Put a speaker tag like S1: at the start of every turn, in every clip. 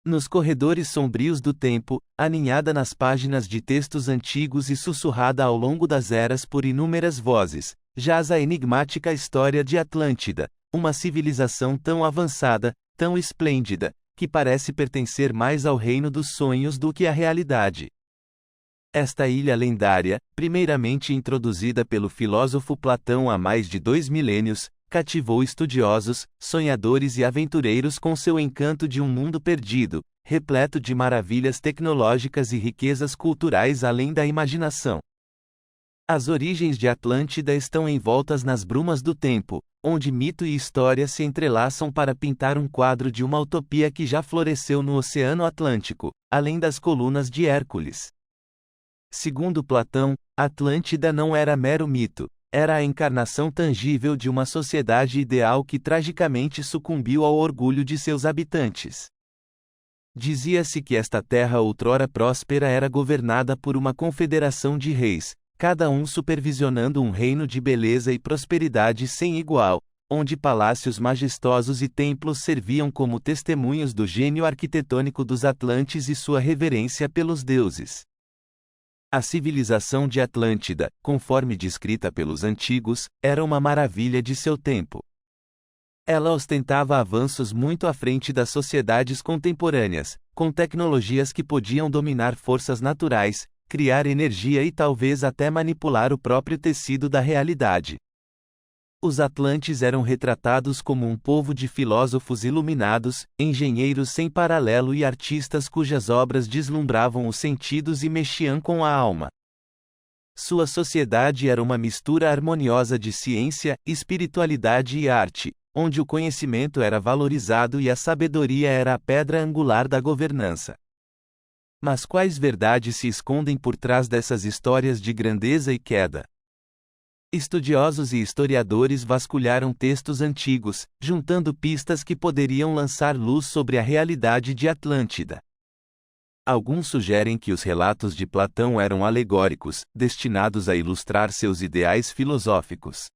S1: Nos corredores sombrios do tempo, aninhada nas páginas de textos antigos e sussurrada ao longo das eras por inúmeras vozes, jaz a enigmática história de Atlântida, uma civilização tão avançada, tão esplêndida, que parece pertencer mais ao reino dos sonhos do que à realidade. Esta ilha lendária, primeiramente introduzida pelo filósofo Platão há mais de 2 milênios, cativou estudiosos, sonhadores e aventureiros com seu encanto de um mundo perdido, repleto de maravilhas tecnológicas e riquezas culturais além da imaginação. As origens de Atlântida estão envoltas nas brumas do tempo, onde mito e história se entrelaçam para pintar um quadro de uma utopia que já floresceu no Oceano Atlântico, além das colunas de Hércules. Segundo Platão, Atlântida não era mero mito, era a encarnação tangível de uma sociedade ideal que tragicamente sucumbiu ao orgulho de seus habitantes. Dizia-se que esta terra outrora próspera era governada por uma confederação de reis, cada um supervisionando um reino de beleza e prosperidade sem igual, onde palácios majestosos e templos serviam como testemunhos do gênio arquitetônico dos atlantes e sua reverência pelos deuses. A civilização de Atlântida, conforme descrita pelos antigos, era uma maravilha de seu tempo. Ela ostentava avanços muito à frente das sociedades contemporâneas, com tecnologias que podiam dominar forças naturais, criar energia e talvez até manipular o próprio tecido da realidade. Os atlantes eram retratados como um povo de filósofos iluminados, engenheiros sem paralelo e artistas cujas obras deslumbravam os sentidos e mexiam com a alma. Sua sociedade era uma mistura harmoniosa de ciência, espiritualidade e arte, onde o conhecimento era valorizado e a sabedoria era a pedra angular da governança. Mas quais verdades se escondem por trás dessas histórias de grandeza e queda? Estudiosos e historiadores vasculharam textos antigos, juntando pistas que poderiam lançar luz sobre a realidade de Atlântida. Alguns sugerem que os relatos de Platão eram alegóricos, destinados a ilustrar seus ideais filosóficos.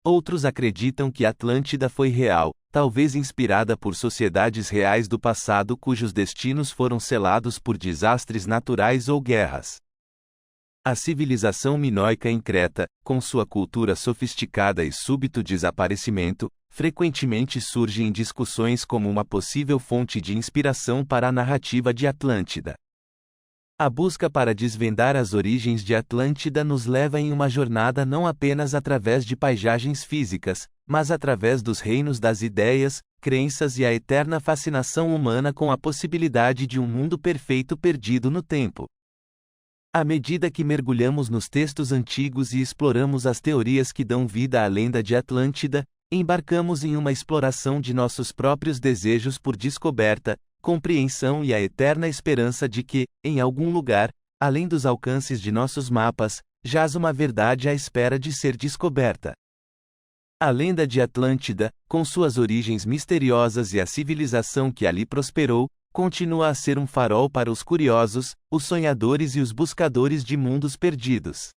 S1: Outros acreditam que Atlântida foi real, talvez inspirada por sociedades reais do passado cujos destinos foram selados por desastres naturais ou guerras. A civilização minoica em Creta, com sua cultura sofisticada e súbito desaparecimento, frequentemente surge em discussões como uma possível fonte de inspiração para a narrativa de Atlântida. A busca para desvendar as origens de Atlântida nos leva em uma jornada não apenas através de paisagens físicas, mas através dos reinos das ideias, crenças e a eterna fascinação humana com a possibilidade de um mundo perfeito perdido no tempo. À medida que mergulhamos nos textos antigos e exploramos as teorias que dão vida à lenda de Atlântida, embarcamos em uma exploração de nossos próprios desejos por descoberta, compreensão e a eterna esperança de que, em algum lugar, além dos alcances de nossos mapas, jaz uma verdade à espera de ser descoberta. A lenda de Atlântida, com suas origens misteriosas e a civilização que ali prosperou, continua a ser um farol para os curiosos, os sonhadores e os buscadores de mundos perdidos.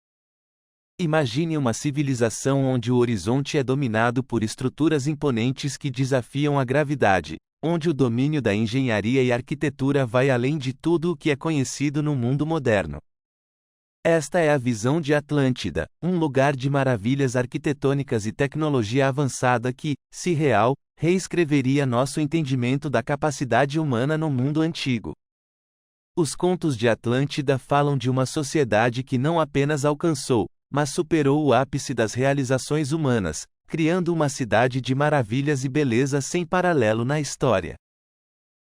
S1: Imagine uma civilização onde o horizonte é dominado por estruturas imponentes que desafiam a gravidade, onde o domínio da engenharia e arquitetura vai além de tudo o que é conhecido no mundo moderno. Esta é a visão de Atlântida, um lugar de maravilhas arquitetônicas e tecnologia avançada que, se real, reescreveria nosso entendimento da capacidade humana no mundo antigo. Os contos de Atlântida falam de uma sociedade que não apenas alcançou, mas superou o ápice das realizações humanas, criando uma cidade de maravilhas e beleza sem paralelo na história.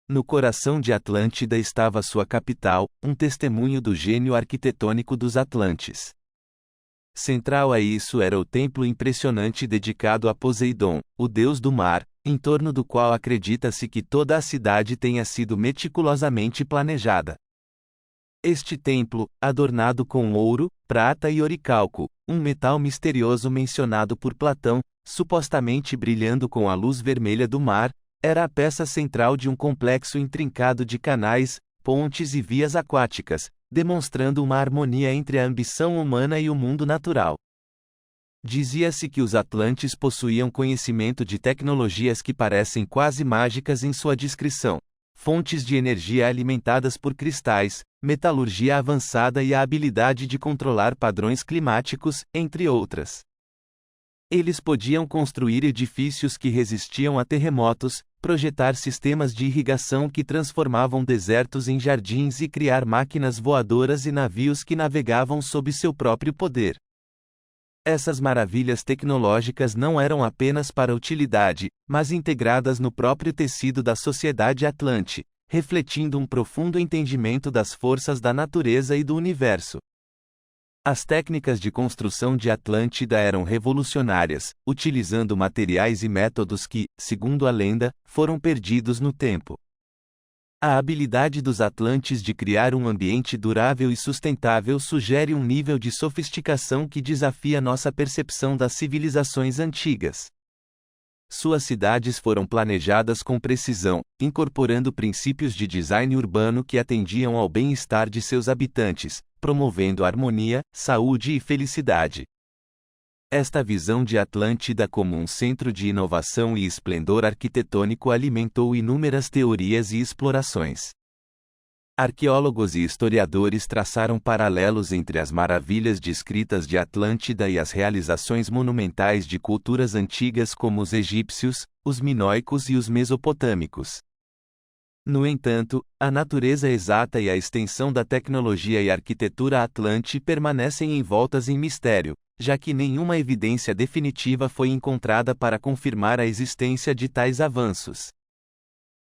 S1: No coração de Atlântida estava sua capital, um testemunho do gênio arquitetônico dos Atlantes. Central a isso era o templo impressionante dedicado a Poseidon, o deus do mar, em torno do qual acredita-se que toda a cidade tenha sido meticulosamente planejada. Este templo, adornado com ouro, prata e oricalco, um metal misterioso mencionado por Platão, supostamente brilhando com a luz vermelha do mar, era a peça central de um complexo intrincado de canais, pontes e vias aquáticas, demonstrando uma harmonia entre a ambição humana e o mundo natural. Dizia-se que os atlantes possuíam conhecimento de tecnologias que parecem quase mágicas em sua descrição. fontes de energia alimentadas por cristais, metalurgia avançada e a habilidade de controlar padrões climáticos, entre outras. Eles podiam construir edifícios que resistiam a terremotos, projetar sistemas de irrigação que transformavam desertos em jardins e criar máquinas voadoras e navios que navegavam sob seu próprio poder. Essas maravilhas tecnológicas não eram apenas para utilidade, mas integradas no próprio tecido da sociedade Atlante, refletindo um profundo entendimento das forças da natureza e do universo. As técnicas de construção de Atlântida eram revolucionárias, utilizando materiais e métodos que, segundo a lenda, foram perdidos no tempo. A habilidade dos Atlantes de criar um ambiente durável e sustentável sugere um nível de sofisticação que desafia nossa percepção das civilizações antigas. Suas cidades foram planejadas com precisão, incorporando princípios de design urbano que atendiam ao bem-estar de seus habitantes, promovendo harmonia, saúde e felicidade. Esta visão de Atlântida como um centro de inovação e esplendor arquitetônico alimentou inúmeras teorias e explorações. Arqueólogos e historiadores traçaram paralelos entre as maravilhas descritas de Atlântida e as realizações monumentais de culturas antigas como os egípcios, os minoicos e os mesopotâmicos. No entanto, a natureza exata e a extensão da tecnologia e arquitetura Atlante permanecem envoltas em mistério, já que nenhuma evidência definitiva foi encontrada para confirmar a existência de tais avanços.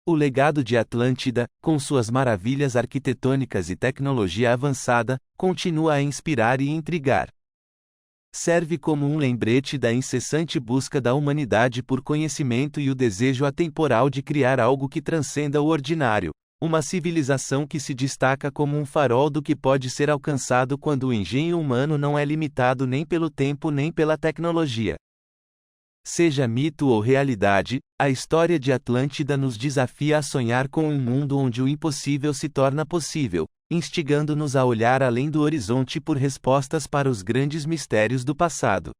S1: O legado de Atlântida, com suas maravilhas arquitetônicas e tecnologia avançada, continua a inspirar e intrigar. Serve como um lembrete da incessante busca da humanidade por conhecimento e o desejo atemporal de criar algo que transcenda o ordinário, uma civilização que se destaca como um farol do que pode ser alcançado quando o engenho humano não é limitado nem pelo tempo nem pela tecnologia. Seja mito ou realidade, a história de Atlântida nos desafia a sonhar com um mundo onde o impossível se torna possível, instigando-nos a olhar além do horizonte por respostas para os grandes mistérios do passado.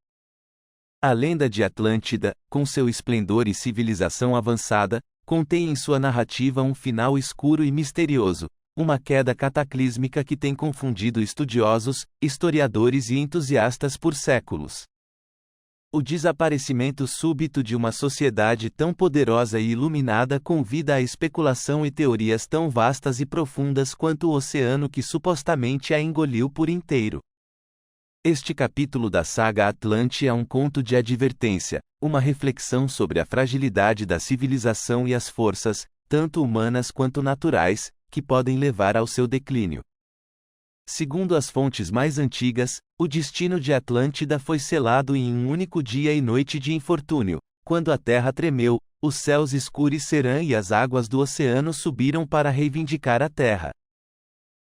S1: A lenda de Atlântida, com seu esplendor e civilização avançada, contém em sua narrativa um final escuro e misterioso, uma queda cataclísmica que tem confundido estudiosos, historiadores e entusiastas por séculos. O desaparecimento súbito de uma sociedade tão poderosa e iluminada convida à especulação e teorias tão vastas e profundas quanto o oceano que supostamente a engoliu por inteiro. Este capítulo da saga Atlante é um conto de advertência, uma reflexão sobre a fragilidade da civilização e as forças, tanto humanas quanto naturais, que podem levar ao seu declínio. Segundo as fontes mais antigas, o destino de Atlântida foi selado em um único dia e noite de infortúnio, quando a terra tremeu, os céus escureceram e as águas do oceano subiram para reivindicar a terra.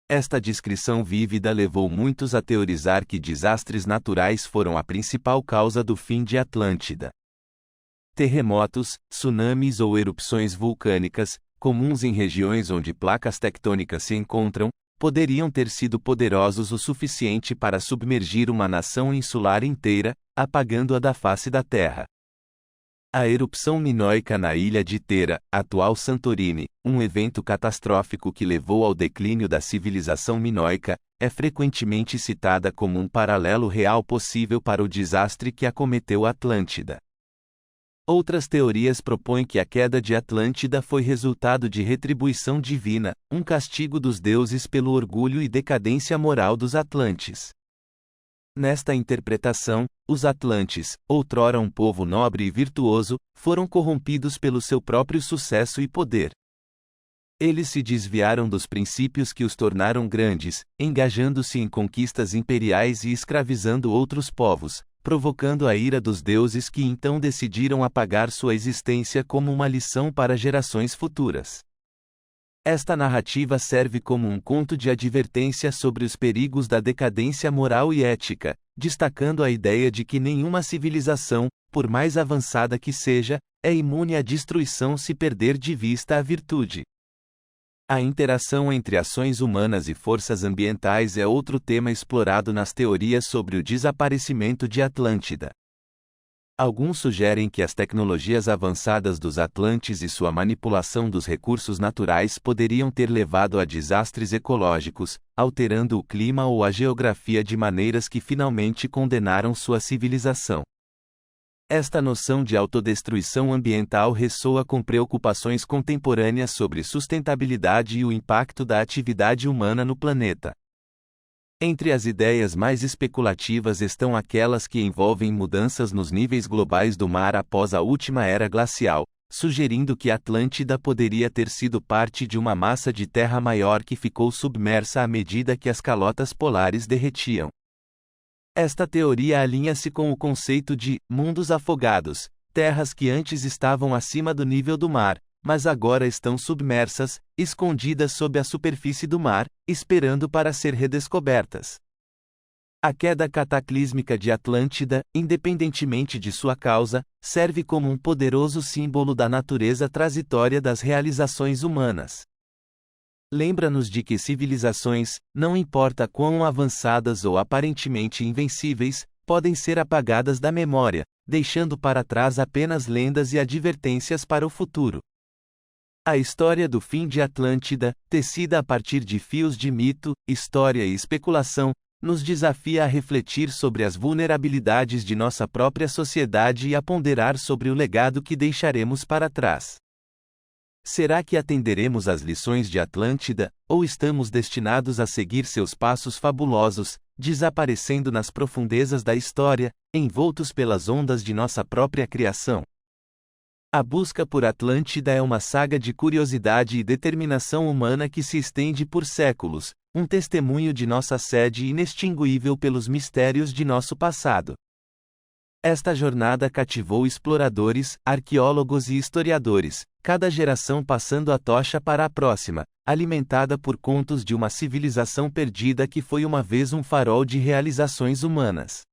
S1: Esta descrição vívida levou muitos a teorizar que desastres naturais foram a principal causa do fim de Atlântida. Terremotos, tsunamis ou erupções vulcânicas, comuns em regiões onde placas tectônicas se encontram, poderiam ter sido poderosos o suficiente para submergir uma nação insular inteira, apagando-a da face da Terra. A erupção minoica na ilha de Thera, atual Santorini, um evento catastrófico que levou ao declínio da civilização minoica, é frequentemente citada como um paralelo real possível para o desastre que acometeu Atlântida. Outras teorias propõem que a queda de Atlântida foi resultado de retribuição divina, um castigo dos deuses pelo orgulho e decadência moral dos Atlantes. Nesta interpretação, os Atlantes, outrora um povo nobre e virtuoso, foram corrompidos pelo seu próprio sucesso e poder. Eles se desviaram dos princípios que os tornaram grandes, engajando-se em conquistas imperiais e escravizando outros povos, provocando a ira dos deuses que então decidiram apagar sua existência como uma lição para gerações futuras. Esta narrativa serve como um conto de advertência sobre os perigos da decadência moral e ética, destacando a ideia de que nenhuma civilização, por mais avançada que seja, é imune à destruição se perder de vista a virtude. A interação entre ações humanas e forças ambientais é outro tema explorado nas teorias sobre o desaparecimento de Atlântida. Alguns sugerem que as tecnologias avançadas dos Atlantes e sua manipulação dos recursos naturais poderiam ter levado a desastres ecológicos, alterando o clima ou a geografia de maneiras que finalmente condenaram sua civilização. Esta noção de autodestruição ambiental ressoa com preocupações contemporâneas sobre sustentabilidade e o impacto da atividade humana no planeta. Entre as ideias mais especulativas estão aquelas que envolvem mudanças nos níveis globais do mar após a última era glacial, sugerindo que Atlântida poderia ter sido parte de uma massa de terra maior que ficou submersa à medida que as calotas polares derretiam. Esta teoria alinha-se com o conceito de mundos afogados, terras que antes estavam acima do nível do mar, mas agora estão submersas, escondidas sob a superfície do mar, esperando para ser redescobertas. A queda cataclísmica de Atlântida, independentemente de sua causa, serve como um poderoso símbolo da natureza transitória das realizações humanas. Lembra-nos de que civilizações, não importa quão avançadas ou aparentemente invencíveis, podem ser apagadas da memória, deixando para trás apenas lendas e advertências para o futuro. A história do fim de Atlântida, tecida a partir de fios de mito, história e especulação, nos desafia a refletir sobre as vulnerabilidades de nossa própria sociedade e a ponderar sobre o legado que deixaremos para trás. Será que atenderemos às lições de Atlântida, ou estamos destinados a seguir seus passos fabulosos, desaparecendo nas profundezas da história, envoltos pelas ondas de nossa própria criação? A busca por Atlântida é uma saga de curiosidade e determinação humana que se estende por séculos, um testemunho de nossa sede inextinguível pelos mistérios de nosso passado. Esta jornada cativou exploradores, arqueólogos e historiadores, cada geração passando a tocha para a próxima, alimentada por contos de uma civilização perdida que foi uma vez um farol de realizações humanas.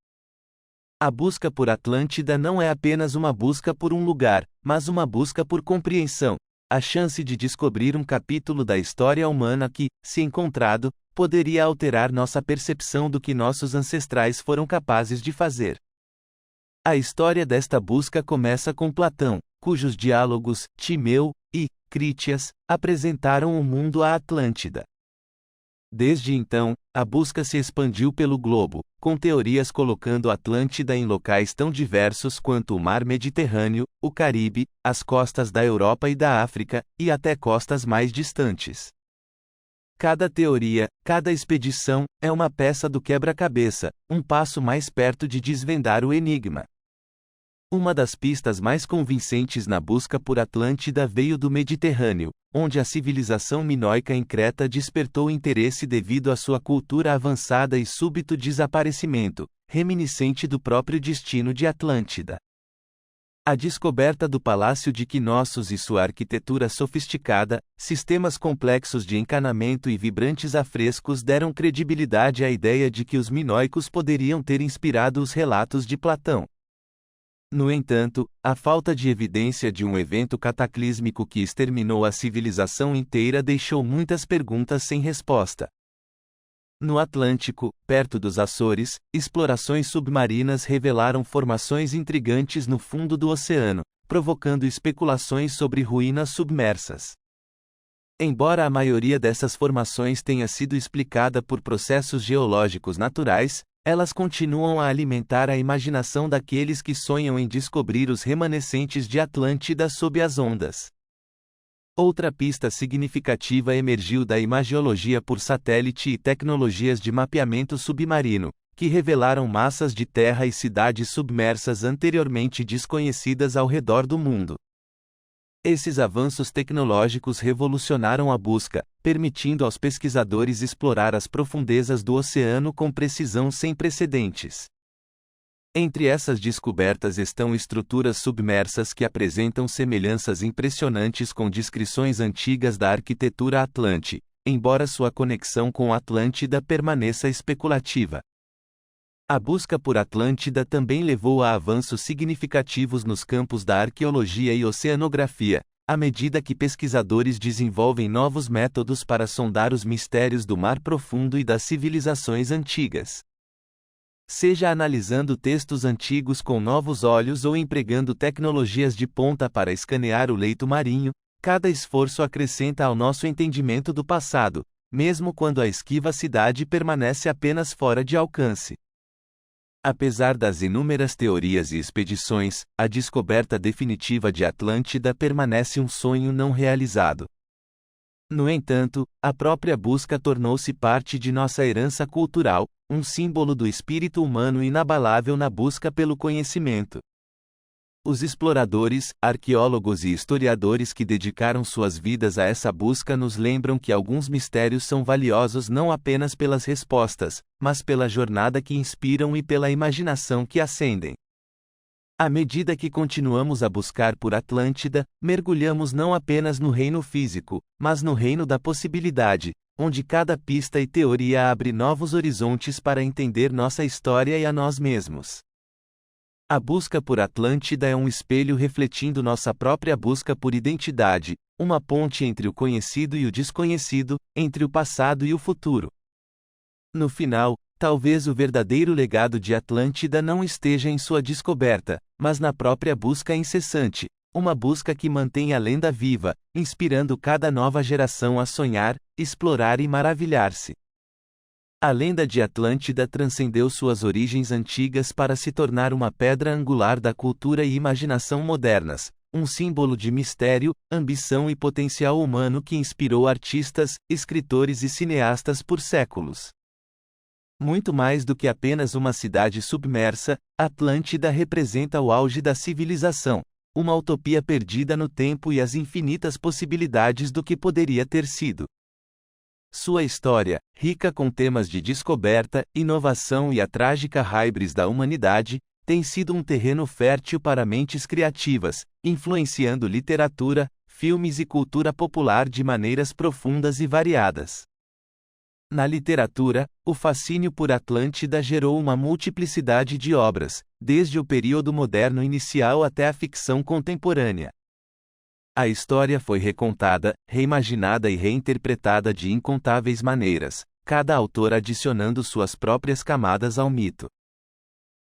S1: A busca por Atlântida não é apenas uma busca por um lugar, mas uma busca por compreensão, a chance de descobrir um capítulo da história humana que, se encontrado, poderia alterar nossa percepção do que nossos ancestrais foram capazes de fazer. A história desta busca começa com Platão, cujos diálogos, Timeu e Crítias, apresentaram o mundo à Atlântida. Desde então, a busca se expandiu pelo globo, com teorias colocando Atlântida em locais tão diversos quanto o Mar Mediterrâneo, o Caribe, as costas da Europa e da África, e até costas mais distantes. Cada teoria, cada expedição, é uma peça do quebra-cabeça, um passo mais perto de desvendar o enigma. Uma das pistas mais convincentes na busca por Atlântida veio do Mediterrâneo, onde a civilização minoica em Creta despertou interesse devido à sua cultura avançada e súbito desaparecimento, reminiscente do próprio destino de Atlântida. A descoberta do Palácio de Knossos e sua arquitetura sofisticada, sistemas complexos de encanamento e vibrantes afrescos deram credibilidade à ideia de que os minoicos poderiam ter inspirado os relatos de Platão. No entanto, a falta de evidência de um evento cataclísmico que exterminou a civilização inteira deixou muitas perguntas sem resposta. No Atlântico, perto dos Açores, explorações submarinas revelaram formações intrigantes no fundo do oceano, provocando especulações sobre ruínas submersas. Embora a maioria dessas formações tenha sido explicada por processos geológicos naturais, elas continuam a alimentar a imaginação daqueles que sonham em descobrir os remanescentes de Atlântida sob as ondas. Outra pista significativa emergiu da imagiologia por satélite e tecnologias de mapeamento submarino, que revelaram massas de terra e cidades submersas anteriormente desconhecidas ao redor do mundo. Esses avanços tecnológicos revolucionaram a busca, permitindo aos pesquisadores explorar as profundezas do oceano com precisão sem precedentes. Entre essas descobertas estão estruturas submersas que apresentam semelhanças impressionantes com descrições antigas da arquitetura atlante, embora sua conexão com Atlântida permaneça especulativa. A busca por Atlântida também levou a avanços significativos nos campos da arqueologia e oceanografia, à medida que pesquisadores desenvolvem novos métodos para sondar os mistérios do mar profundo e das civilizações antigas. Seja analisando textos antigos com novos olhos ou empregando tecnologias de ponta para escanear o leito marinho, cada esforço acrescenta ao nosso entendimento do passado, mesmo quando a esquiva cidade permanece apenas fora de alcance. Apesar das inúmeras teorias e expedições, a descoberta definitiva de Atlântida permanece um sonho não realizado. No entanto, a própria busca tornou-se parte de nossa herança cultural, um símbolo do espírito humano inabalável na busca pelo conhecimento. Os exploradores, arqueólogos e historiadores que dedicaram suas vidas a essa busca nos lembram que alguns mistérios são valiosos não apenas pelas respostas, mas pela jornada que inspiram e pela imaginação que acendem. À medida que continuamos a buscar por Atlântida, mergulhamos não apenas no reino físico, mas no reino da possibilidade, onde cada pista e teoria abre novos horizontes para entender nossa história e a nós mesmos. A busca por Atlântida é um espelho refletindo nossa própria busca por identidade, uma ponte entre o conhecido e o desconhecido, entre o passado e o futuro. No final, talvez o verdadeiro legado de Atlântida não esteja em sua descoberta, mas na própria busca incessante, uma busca que mantém a lenda viva, inspirando cada nova geração a sonhar, explorar e maravilhar-se. A lenda de Atlântida transcendeu suas origens antigas para se tornar uma pedra angular da cultura e imaginação modernas, um símbolo de mistério, ambição e potencial humano que inspirou artistas, escritores e cineastas por séculos. Muito mais do que apenas uma cidade submersa, Atlântida representa o auge da civilização, uma utopia perdida no tempo e as infinitas possibilidades do que poderia ter sido. Sua história, rica com temas de descoberta, inovação e a trágica híbris da humanidade, tem sido um terreno fértil para mentes criativas, influenciando literatura, filmes e cultura popular de maneiras profundas e variadas. Na literatura, o fascínio por Atlântida gerou uma multiplicidade de obras, desde o período moderno inicial até a ficção contemporânea. A história foi recontada, reimaginada e reinterpretada de incontáveis maneiras, cada autor adicionando suas próprias camadas ao mito.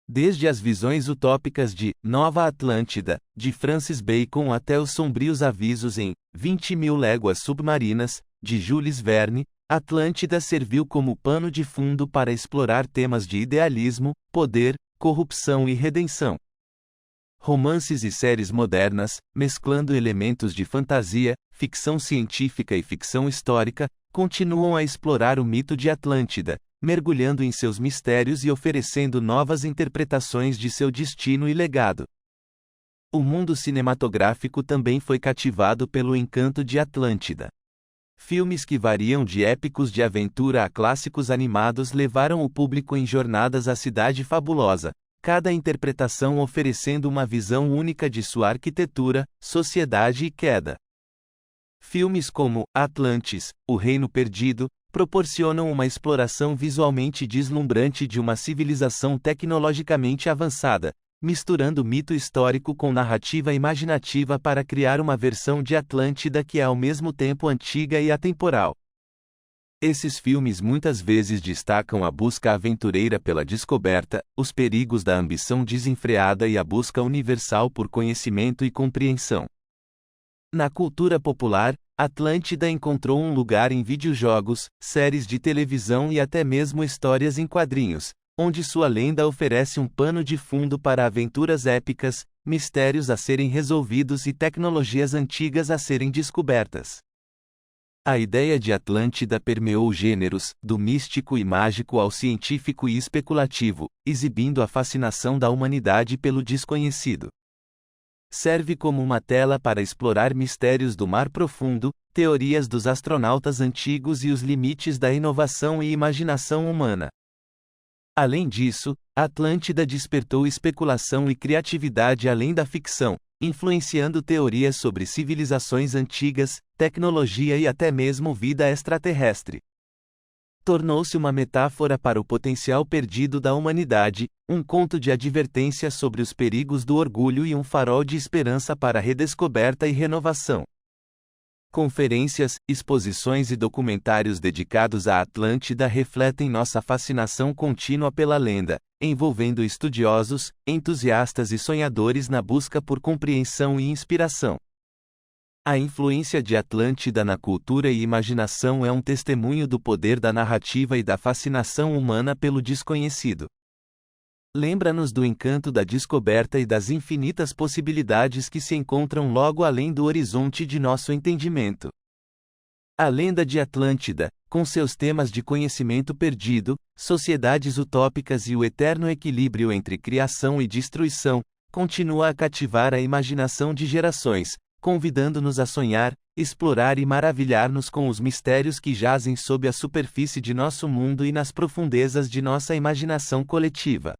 S1: Desde as visões utópicas de Nova Atlântida, de Francis Bacon até os sombrios avisos em 20.000 Léguas Submarinas, de Jules Verne, Atlântida serviu como pano de fundo para explorar temas de idealismo, poder, corrupção e redenção. Romances e séries modernas, mesclando elementos de fantasia, ficção científica e ficção histórica, continuam a explorar o mito de Atlântida, mergulhando em seus mistérios e oferecendo novas interpretações de seu destino e legado. O mundo cinematográfico também foi cativado pelo encanto de Atlântida. Filmes que variam de épicos de aventura a clássicos animados levaram o público em jornadas à cidade fabulosa, cada interpretação oferecendo uma visão única de sua arquitetura, sociedade e queda. Filmes como Atlantis, O Reino Perdido, proporcionam uma exploração visualmente deslumbrante de uma civilização tecnologicamente avançada, misturando mito histórico com narrativa imaginativa para criar uma versão de Atlântida que é ao mesmo tempo antiga e atemporal. Esses filmes muitas vezes destacam a busca aventureira pela descoberta, os perigos da ambição desenfreada e a busca universal por conhecimento e compreensão. Na cultura popular, Atlântida encontrou um lugar em videojogos, séries de televisão e até mesmo histórias em quadrinhos, onde sua lenda oferece um pano de fundo para aventuras épicas, mistérios a serem resolvidos e tecnologias antigas a serem descobertas. A ideia de Atlântida permeou gêneros, do místico e mágico ao científico e especulativo, exibindo a fascinação da humanidade pelo desconhecido. Serve como uma tela para explorar mistérios do mar profundo, teorias dos astronautas antigos e os limites da inovação e imaginação humana. Além disso, Atlântida despertou especulação e criatividade além da ficção, influenciando teorias sobre civilizações antigas, tecnologia e até mesmo vida extraterrestre. Tornou-se uma metáfora para o potencial perdido da humanidade, um conto de advertência sobre os perigos do orgulho e um farol de esperança para a redescoberta e renovação. Conferências, exposições e documentários dedicados à Atlântida refletem nossa fascinação contínua pela lenda, envolvendo estudiosos, entusiastas e sonhadores na busca por compreensão e inspiração. A influência de Atlântida na cultura e imaginação é um testemunho do poder da narrativa e da fascinação humana pelo desconhecido. Lembra-nos do encanto da descoberta e das infinitas possibilidades que se encontram logo além do horizonte de nosso entendimento. A lenda de Atlântida, com seus temas de conhecimento perdido, sociedades utópicas e o eterno equilíbrio entre criação e destruição, continua a cativar a imaginação de gerações, convidando-nos a sonhar, explorar e maravilhar-nos com os mistérios que jazem sob a superfície de nosso mundo e nas profundezas de nossa imaginação coletiva.